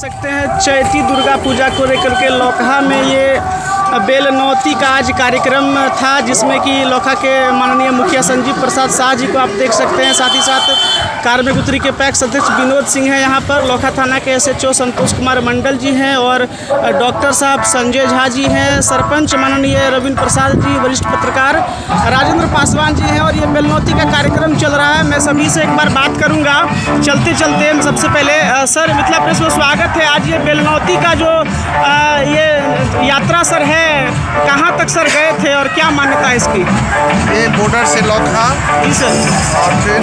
सकते हैं चैती दुर्गा पूजा को लेकर के लोकहा में ये बेलनौती का आज कार्यक्रम था, जिसमें कि लोकहा के माननीय मुखिया संजीव प्रसाद शाह जी को आप देख सकते हैं। साथ ही साथ कार्मिक उत्तरी के पैक्स अध्यक्ष विनोद सिंह हैं यहाँ पर, लोकहा थाना के SHO संतोष कुमार मंडल जी हैं और डॉक्टर साहब संजय झा जी हैं, सरपंच माननीय रविंद्र प्रसाद जी, वरिष्ठ पत्रकार राजेंद्र पासवान जी हैं। और ये बेलनौती का कार्यक्रम चल रहा है। मैं सभी से एक बार बात करूँगा चलते चलते। सबसे पहले सर, मिथिला प्रेस में स्वागत है। आज ये बेलनौती का जो ये यात्रा सर है, कहाँ तक सर गए थे और क्या मान्यता है इसकी? ये बॉर्डर से लोकहा जी सर, और फिर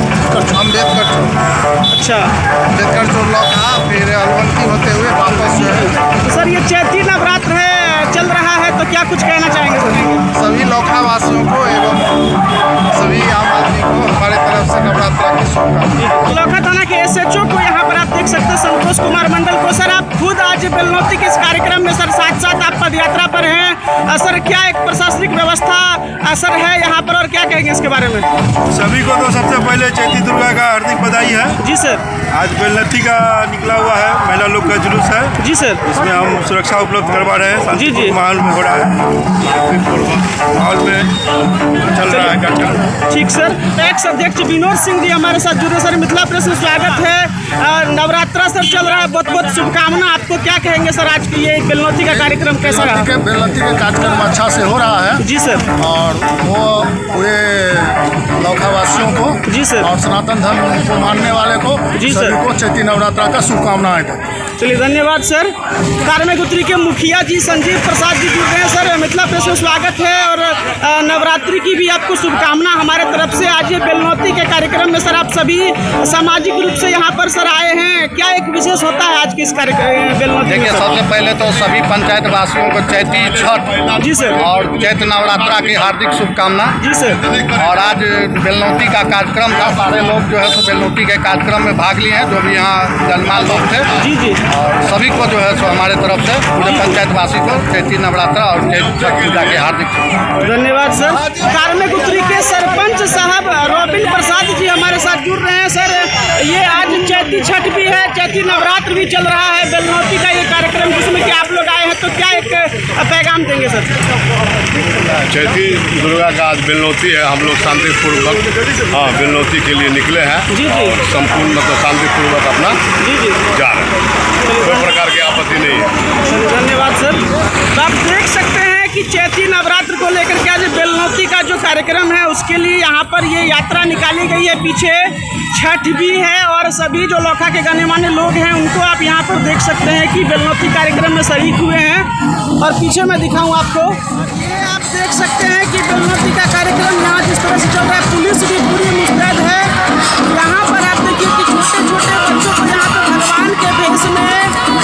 अम्बेडकर चौक, अच्छा अम्बेडकर चौक लोकहा, फिर अलवंती होते हुए वापस जो है। तो सर ये चैती नवरात्र है, चल रहा है, तो क्या कुछ कहना चाहेंगे सर? सभी लोकहा वासियों को एवं सभी आम आदमी को हमारे तरफ से नवरात्रा की शुभकामनाएं। लोकहा थाना के SHO को यहाँ पर आप देख सकते हैं, संतोष कुमार मंडल को। सर आप खुद आज बेलनौती के इस कार्यक्रम में सर साथ साथ आप पदयात्रा पर हैं। सर क्या एक प्रशासनिक व्यवस्था असर है यहाँ पर और क्या कहेंगे इसके बारे में? सभी को तो सबसे पहले चैती दुर्गा का हार्दिक बधाई है। जी सर। आज बेलनौती का निकला हुआ है, महिला लोग का जुलूस है। जी सर। इसमें हम सुरक्षा उपलब्ध करवा रहे हैं। जी जी। माहौल में हो रहा है, माहौल में चल रहा है कार्यक्रम। ठीक सर। पैक्स अध्यक्ष विनोद सिंह जी हमारे साथ जुड़े। सर मिथिला प्रेस में स्वागत है। नवरात्रा सर चल रहा है, बहुत बहुत शुभकामना। आपको क्या कहेंगे सर, आज की ये बेलनौती का कार्यक्रम कैसा रहा? बेलनौती का कार्यक्रम अच्छा से हो रहा है। जी सर। और वो पूरे लोकहा वासियों को जी सर और सनातन धर्म को मानने वाले को जी सर सभी को चैती नवरात्रा का शुभकामनाएं दें। चलिए धन्यवाद सर। कार्मिक उत्तरी के मुखिया जी संजीव प्रसाद जी जुड़ रहे हैं। सर मिथिला प्रेस में स्वागत है और नवरात्रि की भी आपको शुभकामना हमारे तरफ से। आज ये बेलनौती के कार्यक्रम में सर आप सभी सामाजिक रूप से यहाँ पर सर आए हैं, क्या एक विशेष होता है आज के इस कार्यक्रम बेलनौती? देखिए, सबसे पहले तो सभी पंचायत वासियों को चैती छठ जी सर और चैत नवरात्रा की हार्दिक शुभकामना। जी सर। और आज बेलनौती का कार्यक्रम था, सारे लोग जो है सो बेलनौती के कार्यक्रम में भाग लिए हैं, जो भी यहाँ गणमान्य लोग थे। जी जी। और सभी को जो है सो हमारे तरफ से पूरे पंचायतवासी को चैती नवरात्रा और चैत छठ पूजा की हार्दिक धन्यवाद सर। कार्मिक उत्तरी के सरपंच साहब रविंद्र प्रसाद जी हमारे साथ जुड़ रहे हैं। सर ये आज चैती छठ भी है, चैती नवरात्र भी चल रहा है, बेलनौती का ये कार्यक्रम जिसमें कि आप लोग आए हैं, तो क्या एक पैगाम देंगे सर? चैती दुर्गा का आज बेलनौती है। हम लोग शांतिपूर्वक बेलनौती के लिए निकले हैं। जी जी। संपूर्ण मतलब शांतिपूर्वक अपना जी जी जा रहे हैं, कोई प्रकार की आपत्ति नहीं है। धन्यवाद सर। तो आप देख सकते हैं कि चैती नवरात्र को लेकर के आज बेलनौती का जो कार्यक्रम है उसके लिए यहाँ पर ये यात्रा निकाली गई है। पीछे छठ भी है और सभी जो लोकहा के गणमान्य लोग हैं उनको आप यहाँ पर देख सकते हैं कि बेलनौती कार्यक्रम में शरीक हुए हैं। और पीछे मैं दिखाऊँ आपको, ये आप देख सकते हैं कि बेलनौती का कार्यक्रम यहाँ जिस तरह से चल रहा है, पुलिस भी पूरी मुस्तैद है। यहाँ पर आप देखिए कि छोटे छोटे बच्चों को यहाँ पर भगवान के भेष में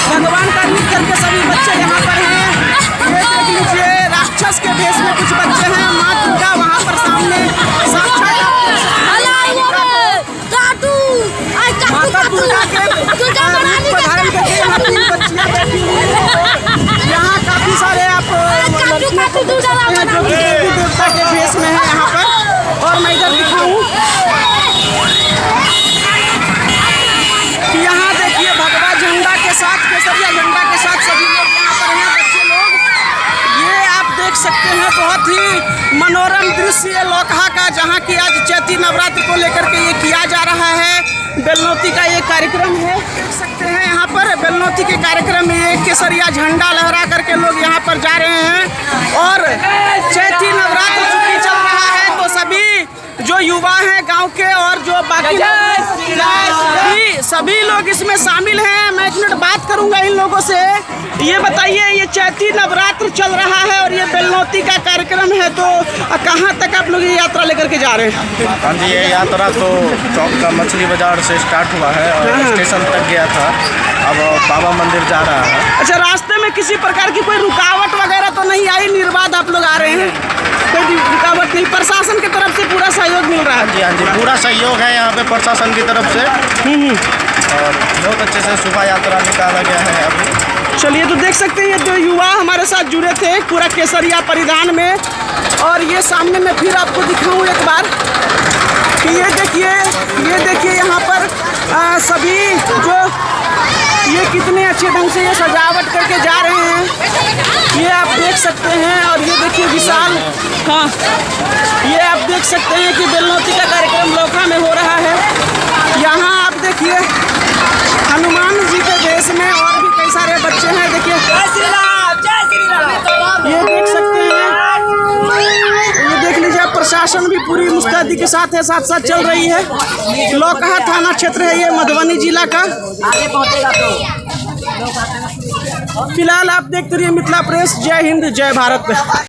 भगवान का रूप करके सभी बच्चे यहाँ पर हैं। ये देख लीजिए, राक्षस के भेष में कुछ बच्चे हैं, माँ दुर्गा वहाँ पर सामने साक्षात माता दुर्गा के रूप को धारण करके यहाँ तीन बच्चियाँ बैठी हुई हैं। यहाँ काफ़ी सारे आप लड़कियों को देख सकते हैं जो कि देवी देवता के भेष में है यहाँ पर। और मैं इधर दिखाऊँ कि यहाँ देखिए भगवा झंडा के साथ, केसरिया झंडा के साथ सभी लोग यहाँ पर हैं, बच्चे लोग। ये आप देख सकते हैं बहुत ही मनोरम दृश्य है लोकहा का, जहाँ की आज चैती नवरात्र को लेकर के ये किया जा रहा है। बेलनौती का ये कार्यक्रम है, देख सकते हैं यहाँ पर बेलनौती के कार्यक्रम में एक केसरिया झंडा लहरा करके लोग यहाँ पर जा रहे हैं। और चैती नवरात्र चूंकि चल रहा है तो सभी जो युवा हैं गांव के और जो बाकी सभी लोग इसमें शामिल हैं। मैं एक मिनट बात करूंगा इन लोगों से। ये बताइए, ये चैती नवरात्र चल रहा है और ये बेलनौती का कार्यक्रम है, तो कहाँ तक आप लोग ये यात्रा लेकर के जा रहे हैं? हाँ जी, ये यात्रा तो चौक का मछली बाजार से स्टार्ट हुआ है और स्टेशन तक गया था, अब बाबा मंदिर जा रहा है। अच्छा, रास्ते में किसी प्रकार की कोई रुकावट वगैरह तो नहीं आई? निर्बाध आप लोग आ रहे हैं, कोई रुकावट नहीं? प्रशासन की तरफ से पूरा सहयोग मिल रहा है? हाँ जी, पूरा सहयोग है यहाँ पे प्रशासन की तरफ से और बहुत अच्छे से शोभा यात्रा निकाला गया है अभी। चलिए, तो देख सकते हैं ये जो युवा हमारे साथ जुड़े थे पूरा केसरिया परिधान में। और ये सामने में फिर आपको दिखाऊं एक बार कि ये देखिए यहाँ पर सभी जो ये कितने अच्छे ढंग से ये सजावट करके जा रहे हैं, ये आप देख सकते हैं। और ये देखिए विशाल, हाँ ये आप देख सकते हैं कि बेलनौती का कार्यक्रम लोखा में हो रहा है। यहाँ आप देखिए हनुमान जी के देश में और भी कई सारे बच्चे हैं। देखिए ये देख सकते हैं, ये देख लीजिए प्रशासन भी पूरी मुस्तैदी के साथ है, साथ साथ चल रही है। लोकहा थाना क्षेत्र है ये मधुबनी जिला का। फिलहाल आप देखते रहिए मिथिला प्रेस। जय हिंद जय भारत।